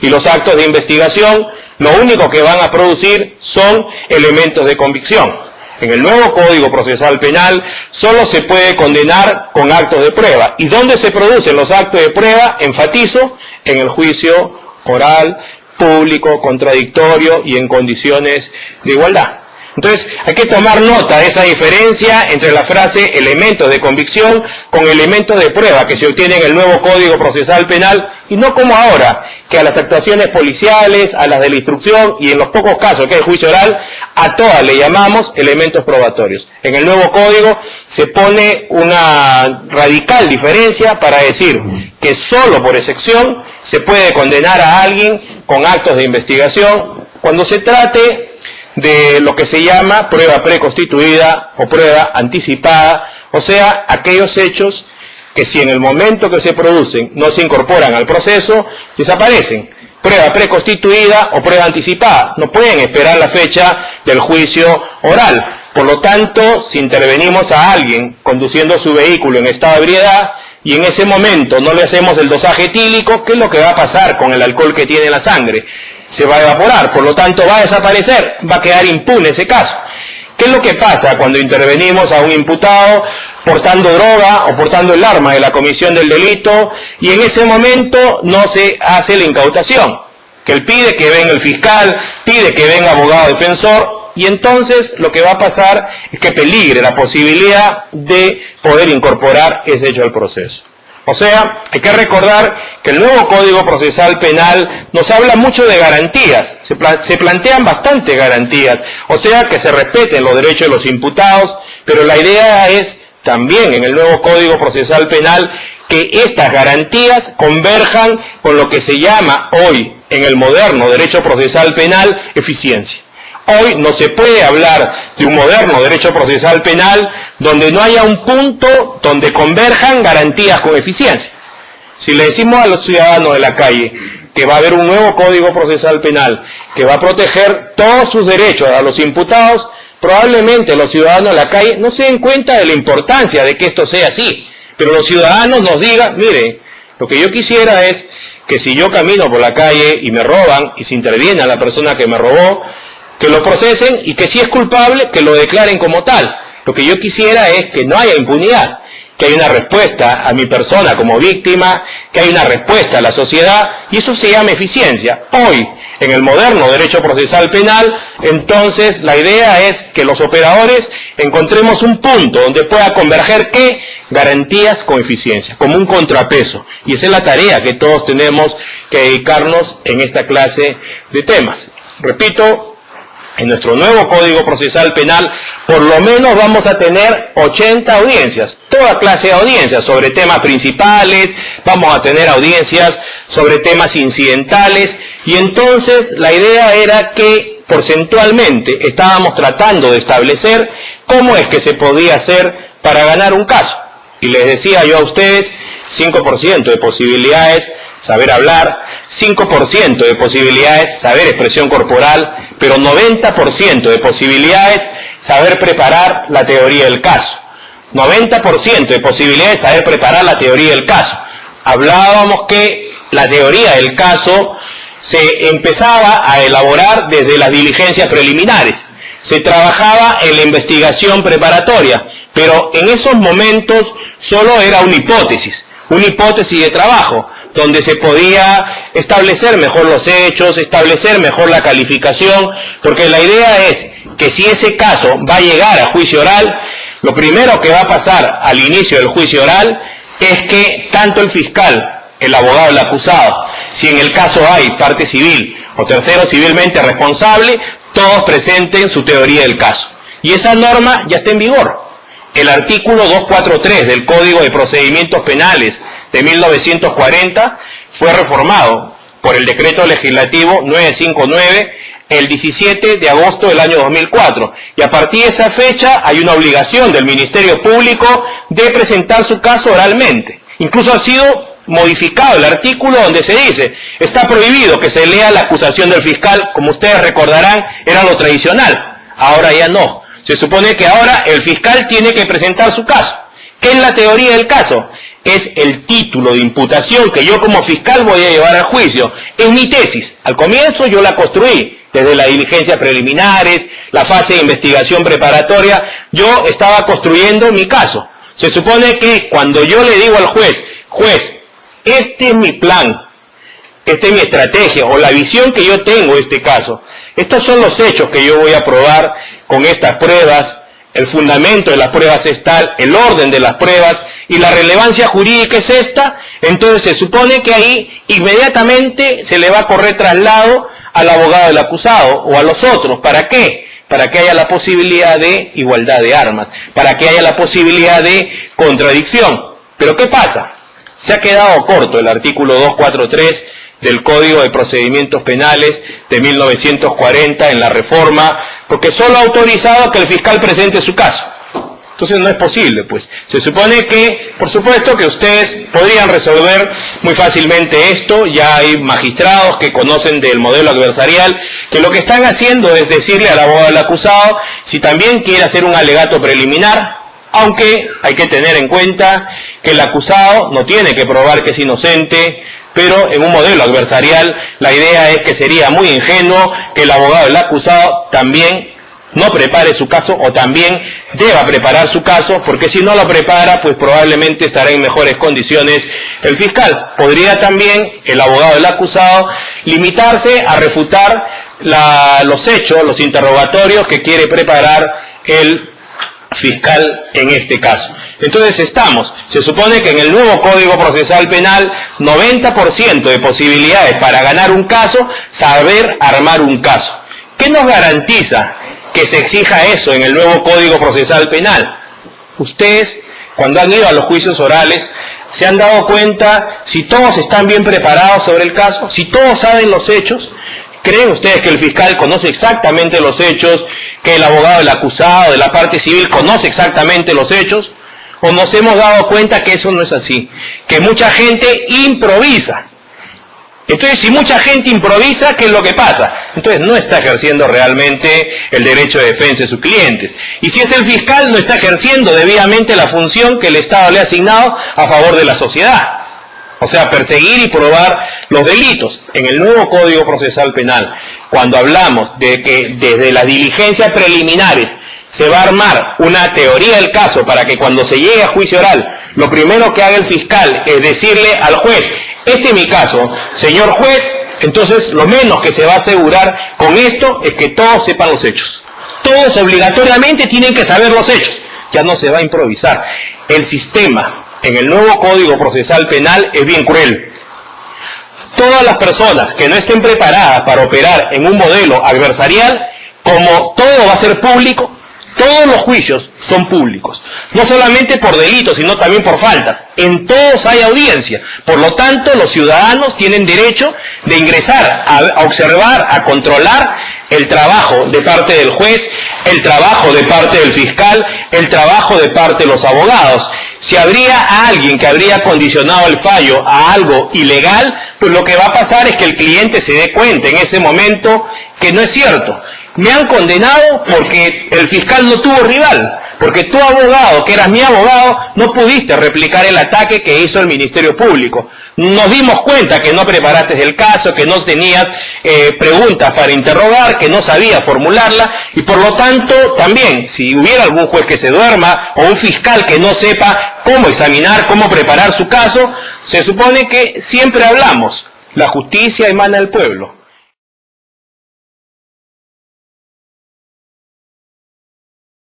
y los actos de investigación lo único que van a producir son elementos de convicción. En el nuevo Código Procesal Penal solo se puede condenar con actos de prueba. ¿Y dónde se producen los actos de prueba? Enfatizo, en el juicio oral, público, contradictorio y en condiciones de igualdad. Entonces, hay que tomar nota de esa diferencia entre la frase elementos de convicción con elementos de prueba que se obtienen en el nuevo Código Procesal Penal, y no como ahora, que a las actuaciones policiales, a las de la instrucción y en los pocos casos que hay juicio oral, a todas le llamamos elementos probatorios. En el nuevo Código se pone una radical diferencia para decir que solo por excepción se puede condenar a alguien con actos de investigación cuando se trate de lo que se llama prueba preconstituida o prueba anticipada, o sea, aquellos hechos que si en el momento que se producen no se incorporan al proceso, desaparecen. Prueba preconstituida o prueba anticipada, no pueden esperar la fecha del juicio oral. Por lo tanto, si intervenimos a alguien conduciendo su vehículo en estado de ebriedad y en ese momento no le hacemos el dosaje etílico, ¿qué es lo que va a pasar con el alcohol que tiene en la sangre? Se va a evaporar, por lo tanto va a desaparecer, va a quedar impune ese caso. ¿Qué es lo que pasa cuando intervenimos a un imputado portando droga o portando el arma de la comisión del delito y en ese momento no se hace la incautación? Que él pide que venga el fiscal, pide que venga abogado defensor, y entonces lo que va a pasar es que peligre la posibilidad de poder incorporar ese hecho al proceso. O sea, hay que recordar que el nuevo Código Procesal Penal nos habla mucho de garantías, se plantean bastantes garantías, o sea, que se respeten los derechos de los imputados, pero la idea es también en el nuevo Código Procesal Penal que estas garantías converjan con lo que se llama hoy, en el moderno derecho procesal penal, eficiencia. Hoy no se puede hablar de un moderno derecho procesal penal donde no haya un punto donde converjan garantías con eficiencia. Si le decimos a los ciudadanos de la calle que va a haber un nuevo Código Procesal Penal que va a proteger todos sus derechos a los imputados, probablemente los ciudadanos de la calle no se den cuenta de la importancia de que esto sea así. Pero los ciudadanos nos digan, mire, lo que yo quisiera es que si yo camino por la calle y me roban y se interviene a la persona que me robó, que lo procesen y que si es culpable, que lo declaren como tal. Lo que yo quisiera es que no haya impunidad, que haya una respuesta a mi persona como víctima, que haya una respuesta a la sociedad, y eso se llama eficiencia. Hoy, en el moderno derecho procesal penal, entonces la idea es que los operadores encontremos un punto donde pueda converger ¿qué? Garantías con eficiencia, como un contrapeso. Y esa es la tarea que todos tenemos que dedicarnos en esta clase de temas. Repito, en nuestro nuevo Código Procesal Penal, por lo menos vamos a tener 80 audiencias, toda clase de audiencias sobre temas principales, vamos a tener audiencias sobre temas incidentales, y entonces la idea era que porcentualmente estábamos tratando de establecer cómo es que se podía hacer para ganar un caso. Y les decía yo a ustedes, 5% de posibilidades saber hablar, 5% de posibilidades saber expresión corporal, pero 90% de posibilidades saber preparar la teoría del caso. 90% de posibilidades saber preparar la teoría del caso. Hablábamos que la teoría del caso se empezaba a elaborar desde las diligencias preliminares. Se trabajaba en la investigación preparatoria, pero en esos momentos solo era una hipótesis de trabajo, donde se podía establecer mejor los hechos, establecer mejor la calificación, porque la idea es que si ese caso va a llegar a juicio oral, lo primero que va a pasar al inicio del juicio oral es que tanto el fiscal, el abogado del acusado, si en el caso hay parte civil o tercero civilmente responsable, todos presenten su teoría del caso. Y esa norma ya está en vigor. El artículo 243 del Código de Procedimientos Penales de 1940 fue reformado por el Decreto Legislativo 959 el 17 de agosto del año 2004. Y a partir de esa fecha hay una obligación del Ministerio Público de presentar su caso oralmente. Incluso ha sido modificado el artículo donde se dice, está prohibido que se lea la acusación del fiscal, como ustedes recordarán, era lo tradicional. Ahora ya no. Se supone que ahora el fiscal tiene que presentar su caso. ¿Qué es la teoría del caso? es el título de imputación que yo como fiscal voy a llevar al juicio. Es mi tesis. Al comienzo yo la construí, desde las diligencias preliminares, la fase de investigación preparatoria, yo estaba construyendo mi caso. Se supone que cuando yo le digo al juez, este es mi plan, esta es mi estrategia o la visión que yo tengo de este caso, estos son los hechos que yo voy a probar con estas pruebas, el fundamento de las pruebas es tal, el orden de las pruebas y la relevancia jurídica es esta, entonces se supone que ahí inmediatamente se le va a correr traslado al abogado del acusado o a los otros. ¿Para qué? Para que haya la posibilidad de igualdad de armas, para que haya la posibilidad de contradicción. Pero ¿qué pasa? Se ha quedado corto el artículo 243 del Código de Procedimientos Penales de 1940 en la reforma, porque solo ha autorizado que el fiscal presente su caso. Entonces no es posible, pues. Se supone que, por supuesto, que ustedes podrían resolver muy fácilmente esto. Ya hay magistrados que conocen del modelo adversarial, que lo que están haciendo es decirle al abogado del acusado si también quiere hacer un alegato preliminar, aunque hay que tener en cuenta que el acusado no tiene que probar que es inocente, pero en un modelo adversarial la idea es que sería muy ingenuo que el abogado del acusado también no prepare su caso o también deba preparar su caso, porque si no lo prepara, pues probablemente estará en mejores condiciones el fiscal. Podría también el abogado del acusado limitarse a refutar los hechos, los interrogatorios que quiere preparar el fiscal en este caso. Entonces se supone que en el nuevo Código Procesal Penal, 90% de posibilidades para ganar un caso, saber armar un caso. ¿Qué nos garantiza que se exija eso en el nuevo Código Procesal Penal? Ustedes, cuando han ido a los juicios orales, se han dado cuenta si todos están bien preparados sobre el caso, si todos saben los hechos. ¿Creen ustedes que el fiscal conoce exactamente los hechos, que el abogado del acusado, de la parte civil, conoce exactamente los hechos? ¿O nos hemos dado cuenta que eso no es así? Que mucha gente improvisa. Entonces, si mucha gente improvisa, ¿qué es lo que pasa? Entonces, no está ejerciendo realmente el derecho de defensa de sus clientes. Y si es el fiscal, no está ejerciendo debidamente la función que el Estado le ha asignado a favor de la sociedad. O sea, perseguir y probar los delitos. En el nuevo Código Procesal Penal, cuando hablamos de que desde las diligencias preliminares se va a armar una teoría del caso para que cuando se llegue a juicio oral, lo primero que haga el fiscal es decirle al juez: este es mi caso, señor juez. Entonces lo menos que se va a asegurar con esto es que todos sepan los hechos. Todos obligatoriamente tienen que saber los hechos. Ya no se va a improvisar. El sistema en el nuevo Código Procesal Penal es bien cruel. Todas las personas que no estén preparadas para operar en un modelo adversarial, como todo va a ser público, todos los juicios son públicos, no solamente por delitos, sino también por faltas. En todos hay audiencia, por lo tanto los ciudadanos tienen derecho de ingresar a observar, a controlar el trabajo de parte del juez, el trabajo de parte del fiscal, el trabajo de parte de los abogados. Si habría alguien que habría condicionado el fallo a algo ilegal, pues lo que va a pasar es que el cliente se dé cuenta en ese momento que no es cierto. Me han condenado porque el fiscal no tuvo rival, porque tu abogado, que eras mi abogado, no pudiste replicar el ataque que hizo el Ministerio Público. Nos dimos cuenta que no preparaste el caso, que no tenías preguntas para interrogar, que no sabías formularla, y por lo tanto también, si hubiera algún juez que se duerma o un fiscal que no sepa cómo examinar, cómo preparar su caso, se supone que siempre hablamos, la justicia emana del pueblo.